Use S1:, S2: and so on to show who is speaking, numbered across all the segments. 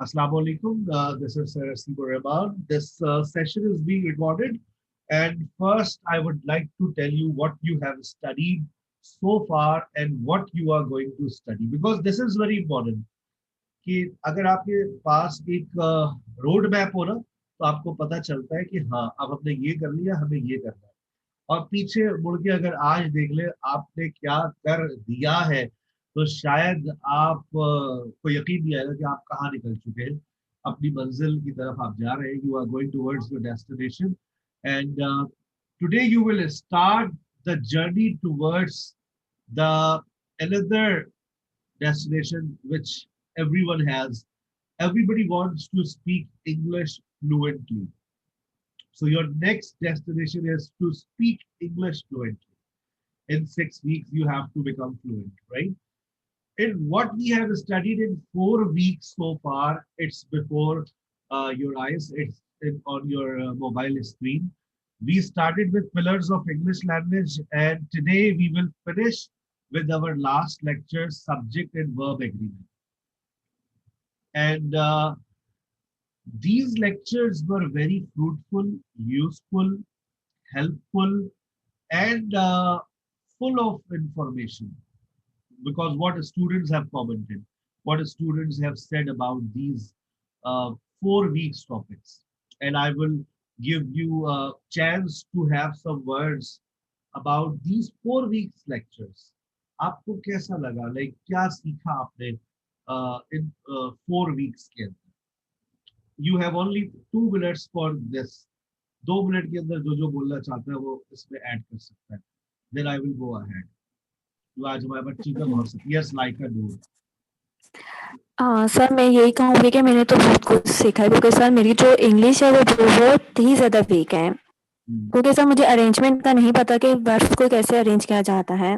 S1: Assalamu alaikum. This is Sir Sibu Rahman. This session is being recorded. And first, I would like to tell you what you have studied so far and what you are going to study. Because this is very important. कि अगर आपके पास एक road map हो ना तो आपको पता चलता है कि हाँ अब हमने ये कर लिया हमें ये करना है और पीछे मुड़ के अगर आज देख ले आपने क्या कर दिया है तो शायद आप को यकीन नहीं आएगा कि आप कहाँ निकल चुके हैं अपनी मंजिल की तरफ आप जा रहे हैं you are going towards your destination and today you will start the journey towards the another destination which everyone has. Everybody wants to speak English fluently. So your next destination is to speak English fluently. In 6 weeks, you have to become fluent, right? And what we have studied in 4 weeks so far, it's before your eyes, on your mobile screen. We started with pillars of English language, and today we will finish with our last lecture, subject and verb agreement. And these lectures were very fruitful, useful, helpful, and full of information because what students have commented, what students have said about these 4 weeks topics. And I will give you a chance to have some words about these 4 weeks lectures. आपको कैसा लगा like क्या सीखा आपने इन 4 weeks के अंदर you have only 2 minutes for this 2 minute के अंदर जो जो बोलना चाहता है वो इसमें ऐड कर सकता है then I will go ahead तो आज हमारे बच्ची का बहुत यस लाइक अ डू
S2: हाँ सर, मैं यही कहूँगी कि मैंने तो बहुत कुछ सीखा है क्योंकि सर मेरी जो इंग्लिश है वो बहुत ही ज़्यादा वीक है क्योंकि सर मुझे अरेंजमेंट का नहीं पता कि वर्ड्स को कैसे अरेंज किया जाता है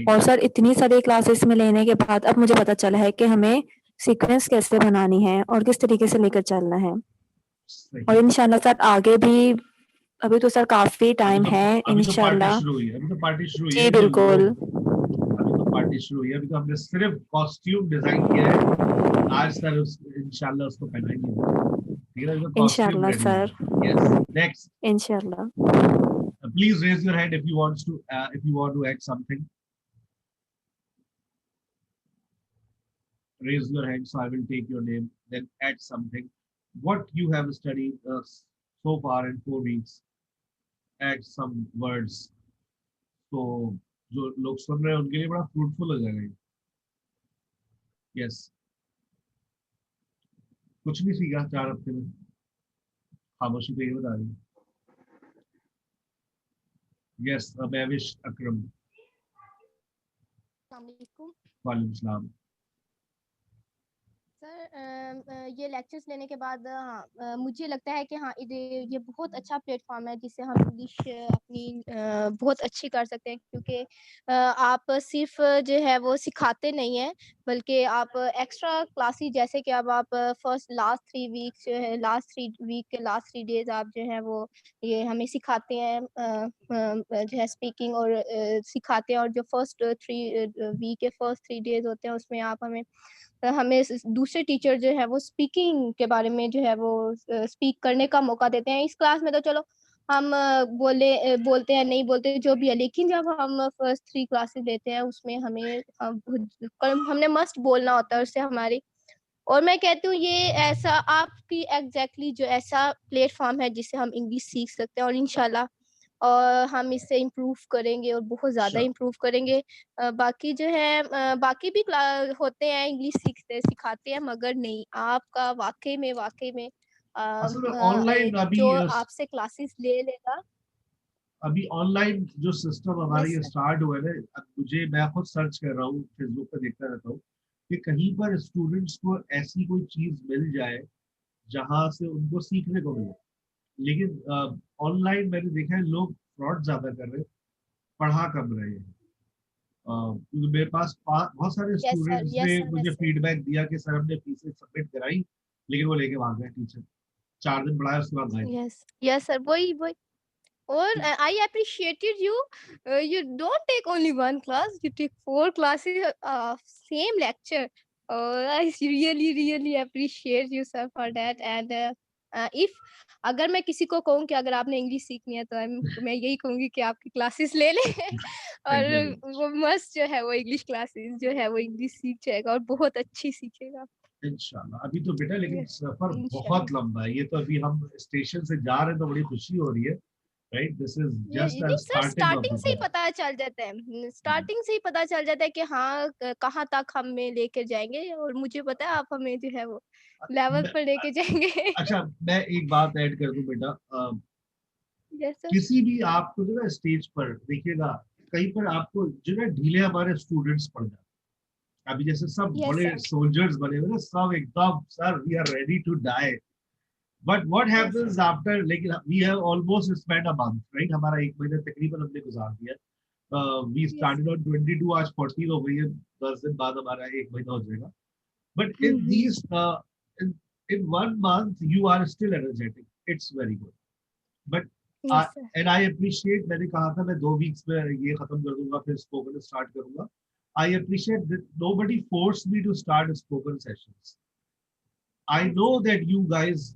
S2: और सर इतनी सारी क्लासेस में लेने के बाद अब मुझे पता चला है कि हमें सीक्वेंस कैसे बनानी है और किस तरीके से लेकर चलना है और इंशाल्लाह सर आगे भी अभी तो सर काफ़ी टाइम है इंशाल्लाह
S1: अभी तो पार्टी शुरू हुई
S2: जी
S1: है
S2: बिल्कुल
S1: अभी तो पार्टी शुरू हुई है अभी तो हमने सिर्फ कॉस्ट्यूम डिजाइन किया है आज सर इंशाल्लाह उसको पहनाएंगे
S2: इंशाल्लाह सर
S1: यस नेक्स्ट
S2: इंशाल्लाह
S1: please raise your hand if you want to add something raise your hand so I will take your name then add something what you have studied so far in 4 weeks add some words so जो लोग सुन रहे हैं उनके लिए बड़ा fruitful हो जाएगा yes कुछ नहीं सीखा 4 हफ्ते में खामोशी तो ये बता रही यस महविश अकरम वालेकुम सलाम
S3: सर ये लेक्चर्स लेने के बाद हाँ मुझे लगता है कि हाँ ये बहुत अच्छा प्लेटफॉर्म है जिससे हम इंग्लिश अपनी बहुत अच्छी कर सकते हैं क्योंकि आप सिर्फ जो है वो सिखाते नहीं हैं बल्कि आप एक्स्ट्रा क्लासेस जैसे कि अब आप फर्स्ट लास्ट 3 वीक्स जो है लास्ट 3 वीक के लास्ट 3 डेज आप जो है वो ये हमें सिखाते हैं जो है स्पीकिंग और सिखाते हैं और जो फर्स्ट 3 वीक के फर्स्ट 3 डेज होते हैं उसमें आप हमें दूसरे टीचर जो है वो स्पीकिंग के बारे में जो है वो स्पीक करने का मौका देते हैं इस क्लास में तो चलो हम बोलते हैं नहीं बोलते जो भी है लेकिन जब हम फर्स्ट 3 क्लासेस लेते हैं उसमें हमें हमने मस्ट बोलना होता है उससे हमारी और मैं कहती हूँ ये ऐसा आपकी एग्जैक्टली जो ऐसा प्लेटफॉर्म है जिससे हम इंग्लिश सीख सकते हैं और इंशाल्लाह और हम इससे इम्प्रूव करेंगे और बहुत ज़्यादा इम्प्रूव करेंगे बाकी जो है बाकी भी होते हैं इंग्लिश सिखाते हैं मगर नहीं आपका वाकई में
S1: ऑनलाइन अभी
S3: जो आपसे क्लासेस ले लेगा
S1: अभी ऑनलाइन जो सिस्टम हमारी स्टार्ट हुआ है ना मैं खुद सर्च कर रहा हूँ फेसबुक पे देखता रहता हूँ कि कहीं पर स्टूडेंट्स को ऐसी कोई चीज मिल जाए जहां से उनको सीखने को मिले लेकिन ऑनलाइन मैंने देखा है लोग फ्रॉड ज्यादा कर रहे हैं पढ़ा कम रहे हैं क्योंकि मेरे पास बहुत सारे स्टूडेंट्स ने मुझे फीडबैक दिया कि सर हमने फीसें सबमिट कराई लेकिन वो लेके भाग गए टीचर 4 दिन पढ़ाया उसके बाद गए
S3: यस सर वही और I appreciated you. You don't take only one class; you take 4 classes, same lecture. I really appreciate you sir for that and if अगर मैं किसी को कहूँ कि अगर आपने इंग्लिश सीखनी है तो मैं यही कहूँगी कि आपकी क्लासेस ले लें
S1: थैंक यू।
S3: और वो मस्त जो है वो इंग्लिश क्लासेस जो है वो इंग्लिश सीख जाएगा और बहुत अच्छी सीखेगा
S1: इंशाल्लाह। अभी तो बेटा लेकिन
S3: Yes,
S1: सफर बहुत
S3: इंशाल्लाह
S1: लंबा है। ये तो अभी हम स्टेशन से जा रहे हैं तो बड़ी खुशी हो रही है, राइट? दिस इज जस्ट
S3: ये
S1: द
S3: नहीं sir
S1: starting of
S3: starting
S1: the
S3: से ही
S1: जर्नी।
S3: पता चल जाता है स्टार्टिंग से ही पता चल जाता है कि हाँ कहाँ तक हमें लेकर जाएंगे और मुझे पता है आप हमें जो है वो लेवल पर लेके जाएंगे
S1: अच्छा, मैं एक बात ऐड कर दूं बेटा।
S3: यस सर
S1: किसी भी आपको जो ना स्टेज पर देखिएगा, कहीं पर आपको जो ना ढीले हमारे स्टूडेंट्स पड़ जाते हैं। अभी जैसे सब
S3: यस
S1: बड़े
S3: सर
S1: सोल्जर्स बने हुए ना, सब एकदम sir we are ready to die. But what
S3: yes sir
S1: happens after, लेकिन we have almost spend a month, right? हमारा एक महीना तकरीबन हमने गुजार दिया। वी
S3: यस
S1: स्टार्टेड ऑन 22, आज 14 हो गई है। 10 दिन बाद हमारा एक महीना हो जाएगा। But in
S3: hmm
S1: these in, in 1 month you are still energetic. It's very good. But
S3: yes sir
S1: and I appreciate, मैंने कहा था मैं 2 weeks में ये खत्म कर दूंगा फिर स्पोकन स्टार्ट करूंगा। I appreciate that nobody forced me to start spoken sessions. I know that you guys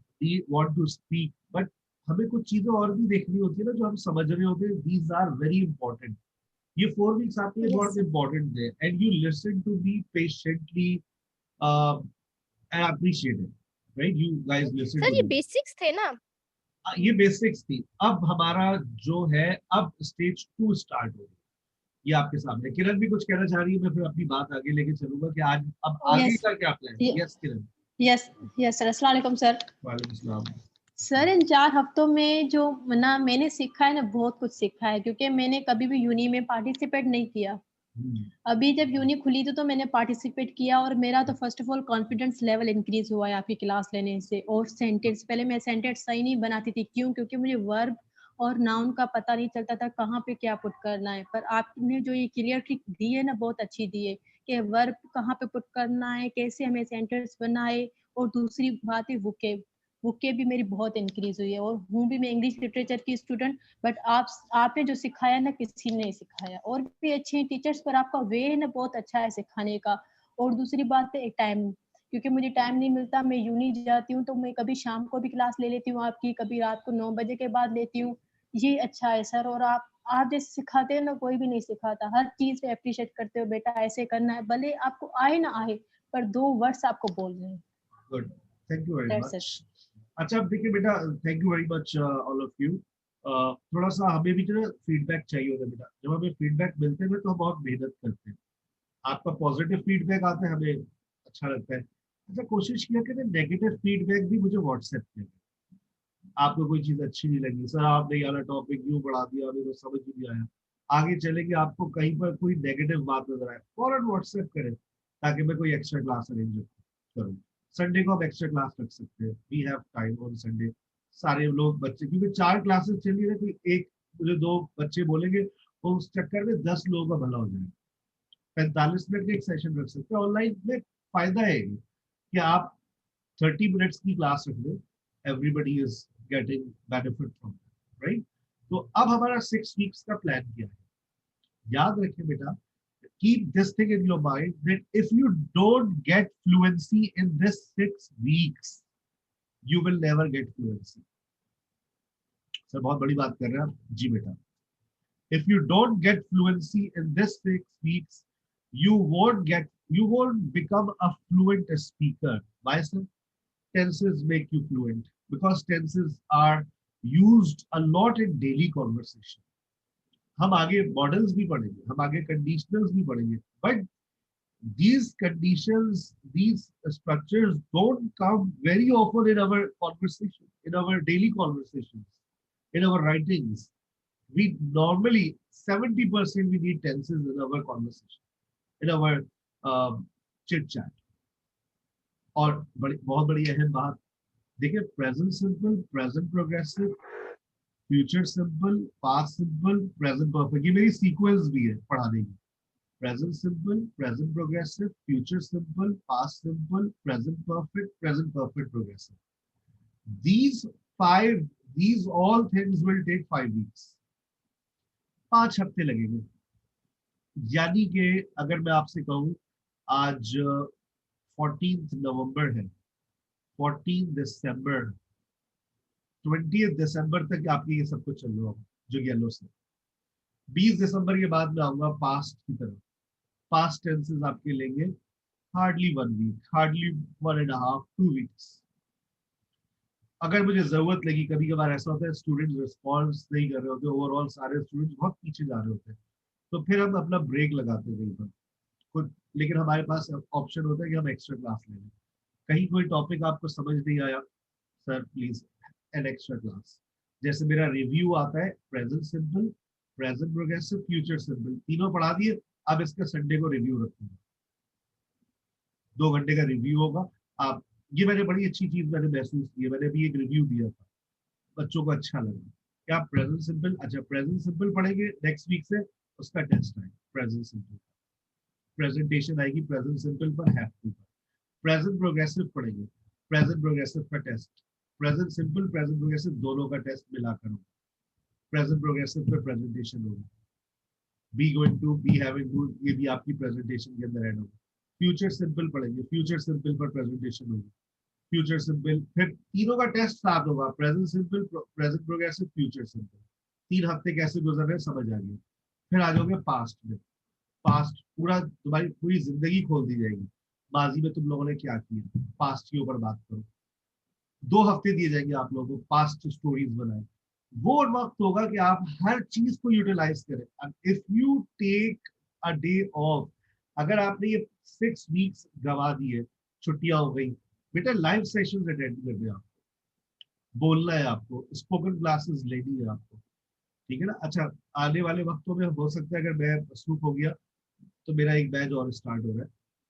S1: want to speak, but हमें कुछ चीजें और भी देखनी होती है ना जो हम समझ रहे होते हैं। These are very important. ये 4 weeks आपके लिए
S3: यस
S1: बहुत important है, and you listen to me patiently, uh, and appreciate it, right? You guys listen
S3: sir
S1: to
S3: ये
S1: me.
S3: बेसिक्स थे ना
S1: ये बेसिक्स थी। अब हमारा जो है, अब स्टेज 2 स्टार्ट हो रही है। ये आपके सामने किरण भी कुछ कहना चाह रही है, मैं फिर अपनी बात आगे लेके चलूंगा कि आज अब आगे
S4: यस
S1: का क्या प्लान है। यस किरण।
S4: यस यस सर अस्सलाम वालेकुम सर।
S1: वालेकुम सलाम।
S4: सर इन 4 हफ्तों में जो ना मैंने सीखा है ना बहुत कुछ सीखा है क्योंकि मैंने कभी भी यूनी में पार्टिसिपेट नहीं किया। अभी जब यूनी खुली थी तो मैंने पार्टिसिपेट किया और मेरा तो first of all confidence level increase हुआ है आपकी क्लास लेने से। और सेंटेंस पहले मैं सेंटेंस सही नहीं बनाती थी, क्यों? क्योंकि मुझे वर्ब और नाउन का पता नहीं चलता था कहाँ पे क्या पुट करना है। पर आपने जो ये क्लियर ट्रिक दी है ना बहुत अच्छी दी है कि वर्ब कहाँ पे पुट करना है, कैसे हमें सेंटेंस बनाए। और दूसरी बात है वोकेब भी मेरी बहुत इंक्रीज हुई है और हूँ भी मैं इंग्लिश लिटरेचर की स्टूडेंट। बट आपने जो सिखाया ना किसी ने नहीं सिखाया। और भी अच्छे हैं टीचर्स पर आपका वे है ना बहुत अच्छा है सिखाने का। और दूसरी बात है टाइम, क्योंकि मुझे टाइम नहीं मिलता, मैं यूनी जाती हूँ तो मैं कभी शाम को भी क्लास ले लेती हूँ आपकी, कभी रात को 9 बजे के बाद लेती हूँ। ये अच्छा है सर। और आप जैसे सिखाते हैं ना कोई भी नहीं सिखाता, हर चीज पे अप्रिशिएट करते हो, बेटा ऐसे करना है, भले आपको आए ना आए पर 2 वर्ड्स आपको बोलने हैं।
S1: Good, thank you very
S4: that's it.
S1: Much. अच्छा, अब देखिए बेटा, thank you very much all of you. थोड़ा सा हमें भी जो है फीडबैक चाहिए होता है बेटा। जब हमें फीडबैक मिलते हैं तो हम बहुत मेहनत करते हैं। आपका पॉजिटिव फीडबैक आता है, हमें अच्छा लगता है। अच्छा, कोशिश किया करें नेगेटिव फीडबैक भी मुझे व्हाट्सएप पे। आपको कोई चीज अच्छी नहीं लगी, सर आपने ये वाला टॉपिक यूं बढ़ा दिया, मेरे को समझ ही नहीं आया, आगे चले कि आपको कहीं पर कोई नेगेटिव बात नजर आए, फौरन व्हाट्सएप करें ताकि मैं कोई एक्स्ट्रा क्लास अरेंज करूँ। संडे को आप एक्स्ट्रा क्लास रख सकते हैं। We have time on Sunday. सारे लोग बच्चे, क्योंकि 4 क्लासेस चली रही, कोई एक मुझे 2 बच्चे बोलेंगे तो उस चक्कर में 10 लोगों का भला हो जाएगा। 45 मिनट का एक सेशन रख सकते हैं। ऑनलाइन में फायदा है कि आप 30 मिनट्स की क्लास रख लें, everybody is getting benefit from, right? तो अब हमारा 6 वीक्स का प्लान क्या है? याद रखें बेटा, keep this thing in your mind that if you don't get fluency in this 6 weeks, you will never get fluency. Sir बहुत बड़ी बात कर रहे हैं आप जी बेटा। If you don't get fluency in this 6 weeks, you won't become a fluent speaker. Why, sir? Tenses make you fluent because tenses are used a lot in daily conversation. हम आगे मॉडल्स भी पढ़ेंगे, हम आगे कंडीशनल्स भी पढ़ेंगे, but these conditions, these structures don't come very often in our conversation, in our daily conversations, in our writings. We normally 70% we need tenses in our conversation, in our chit chat. और बहुत बड़ी अहम बात देखिए, present simple, present progressive, future simple, past simple, present perfect, ये मेरी sequence भी है पढ़ाने की। Present simple, present progressive, future simple, past simple, present perfect progressive. these 5 these all things will take 5 weeks, 5 हफ्ते लगेंगे। यानी कि अगर मैं आपसे कहूं आज 14 नवंबर है, 14 दिसंबर, 20 दिसंबर तक आपके ये सब कुछ चल रहा होगा जो येलो से। 20 दिसंबर के बाद मैं आऊंगा पास्ट की तरफ। पास्ट टेंसेस आपके लेंगे हार्डली 1 वीक, हार्डली 1.5 2 वीक्स। अगर मुझे जरूरत लगी, कभी कभार ऐसा होता है स्टूडेंट रिस्पॉन्स नहीं कर रहे होते, ओवरऑल सारे स्टूडेंट्स बहुत पीछे जा रहे होते हैं, तो फिर हम अपना ब्रेक लगाते हैं कहीं पर खुद। लेकिन हमारे पास ऑप्शन होता है कि हम एक्स्ट्रा क्लास ले लें। कहीं कोई टॉपिक आपको समझ नहीं आया, sir please an extra class. जैसे मेरा रिव्यू आता है present simple, present progressive, future simple, तीनों पढ़ा दिए। अब इसका संडे को रिव्यू रखूंगा, 2 घंटे का रिव्यू होगा। आप ये मैंने बड़ी अच्छी चीज मैंने महसूस की है, मैंने अभी एक रिव्यू दिया था, बच्चों को अच्छा लगा। क्या प्रेजेंट सिंपल, अच्छा प्रेजेंट सिंपल पढ़ेंगे, नेक्स्ट वीक से उसका टेस्ट आएगा प्रेजेंट सिंपल, प्रेजेंटेशन आएगी प्रेजेंट सिंपल पर, हैव टू पर। प्रेजेंट प्रोग्रेसिव पढ़ेंगे, प्रेजेंट प्रोग्रेसिव का test, present simple present progressive दोनों का टेस्ट मिलाकर होगा। प्रेजेंट प्रोग्रेसिव पर प्रेजेंटेशन होगी, be going to, be having to, ये भी आपकी प्रेजेंटेशन के अंदर ऐड होगा। फ्यूचर सिंपल पढ़ेंगे, फ्यूचर सिंपल पर प्रेजेंटेशन होगी, फ्यूचर सिंपल, फिर तीनों का टेस्ट साथ होगा, present simple, present progressive, future simple. 3 हफ्ते कैसे गुजर रहे समझ आ गया। फिर आ जाओगे पास्ट में, पास्ट पूरा तुम्हारी पूरी जिंदगी खोल दी जाएगी, माजी में तुम लोगों ने क्या किया, पास्ट के ऊपर बात करो। 2 हफ्ते दिए जाएंगे आप लोगों को, पास्ट स्टोरीज बनाए। वो वक्त होगा कि आप हर चीज को यूटिलाइज करें। If you take a day off, अगर आपने ये 6 वीक्स गवा दिए, छुट्टियां हो गई, बेटा लाइव सेशन अटेंड करने हैं, आपको बोलना है, आपको स्पोकन क्लासेस लेनी है आपको, ठीक है ना। अच्छा, आने वाले वक्तों में हो सकता है अगर मैं मसरूफ हो गया तो मेरा एक बैच और स्टार्ट हो रहा है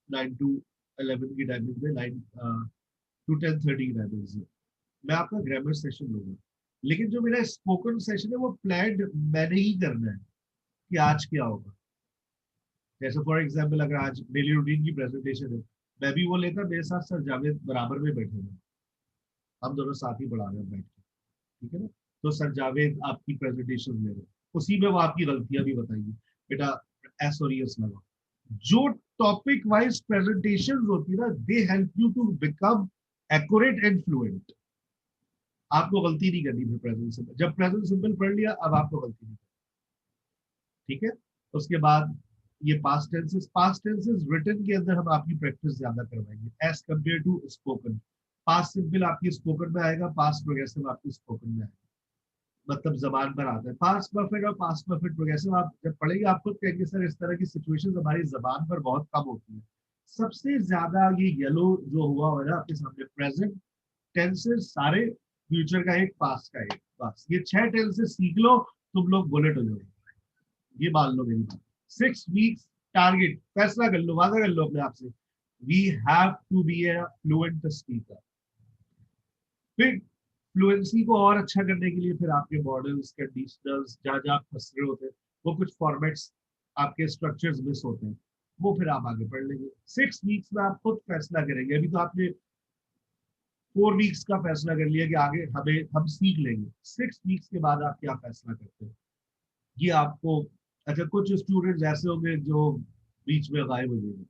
S1: 9 to 11 की टाइमिंग में, 9 to 10:30 की टाइमिंग से मैं आपका ग्रामर सेशन लूंगा। लेकिन जो मेरा स्पोकन सेशन है वो प्लान मैंने ही करना है कि आज क्या होगा। जैसे फॉर एग्जाम्पल अगर आज डेली रूटीन की प्रेजेंटेशन है, मैं भी वो लेता, मेरे साथ सर जावेद बराबर में बैठे हैं, हम दोनों साथ ही पढ़ा रहे हैं बैठ के, ठीक है ना। तो सर जावेद आपकी प्रेजेंटेशन ले रहे हैं, उसी में वो आपकी गलतियां भी बताएंगे, बेटा एस और एस लगा। जो टॉपिक वाइज प्रेजेंटेशन होती है ना, they help you to become accurate and fluent. आपको गलती नहीं करनी फिर प्रेजेंट सिंपल, जब प्रेजेंट सिंपल पढ़ लिया अब आपको गलती नहीं करनी, ठीक है। उसके बाद ये past tenses, past tenses written के अंदर हम आपकी प्रैक्टिस ज्यादा करवाएंगे as compared to spoken. Past simple आपकी स्पोकन में आएगा, पास्ट प्रोग्रेसिव आपकी स्पोकन में आएगा, मतलब जबान पर आता है। पास्ट परफेक्ट और पास्ट परफेक्ट प्रोग्रेसिव आप जब पढ़ेंगे आप खुद कहेंगे सर इस तरह की सिचुएशंस हमारी जबान पर बहुत कम होती है। सबसे ज्यादा ये येलो जो हुआ है ना आपके सामने, प्रेजेंट टेंसेस सारे, फ्यूचर का एक, पास्ट का एक, बस ये 6 टेंसेस सीख लो, तुम लोग बुलेट हो जाओगे। ये मान लो मेरी बात। 6 वीक्स टारगेट, फैसला कर लो, वादा कर लो अपने आप से, we have to be a fluent speaker. फिर फ्लुएंसी को और अच्छा करने के लिए फिर आपके मॉडल्स, कंडीशनल्स, जहां जहां फंस रहे होते हैं, वो कुछ फॉर्मेट्स आपके स्ट्रक्चर्स मिस होते हैं, वो फिर आप आगे पढ़ लेंगे। 6 वीक्स में आप खुद फैसला करेंगे। अभी तो आपने 4 वीक्स का फैसला कर लिया कि आगे हम सीख लेंगे। 6 वीक्स के बाद आप क्या फैसला करते हैं ये आपको। अच्छा, कुछ स्टूडेंट्स ऐसे होंगे जो बीच में गायब हो गए,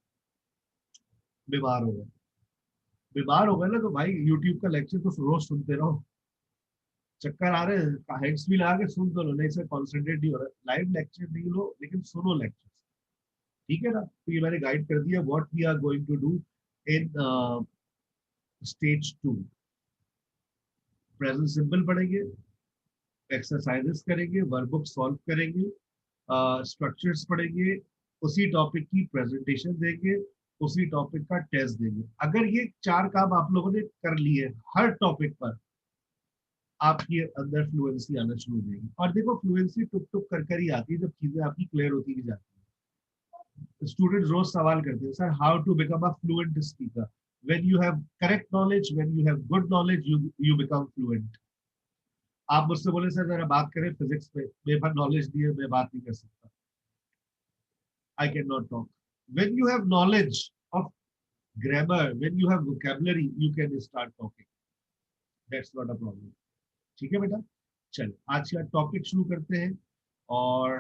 S1: बीमार हो गए, बीमार हो गए ना, तो भाई यूट्यूब का लेक्चर तो रोज सुनते रहो, चक्कर आ रहे हैं हेड्स भी लगा के सुन तो लो, नहीं से कॉन्सेंट्रेट नहीं हो रहा, लाइव लेक्चर नहीं लो लेकिन सुनो लेक्चर, ठीक है ना। तो ये मैंने गाइड कर दिया what we are going to do in stage 2। Present simple पढ़ेंगे, एक्सरसाइजेस करेंगे, वर्कबुक सॉल्व करेंगे, स्ट्रक्चर्स पढ़ेंगे, उसी टॉपिक की प्रेजेंटेशन देंगे, उसी टॉपिक का टेस्ट देंगे। अगर ये 4 काम आप लोगों ने कर लिए हर टॉपिक पर, आपके अंदर फ्लुएंसी आना शुरू हो जाएगी। और देखो फ्लुएंसी टुक टुक कर ही आती है जब चीजें आपकी क्लियर होती भी जाती है। स्टूडेंट रोज सवाल करते हैं, sir how to become a fluent speaker. When you have correct knowledge, when you have good knowledge, you become fluent. आप मुझसे बोले सर जरा बात करें फिजिक्स पे, मेरे पास नॉलेज नहीं है, मैं बात नहीं कर सकता, I can not talk. When you have knowledge of grammar, when you have vocabulary, you can start talking, that's not a problem, ठीक है बेटा। चलो आज का टॉपिक शुरू करते हैं। और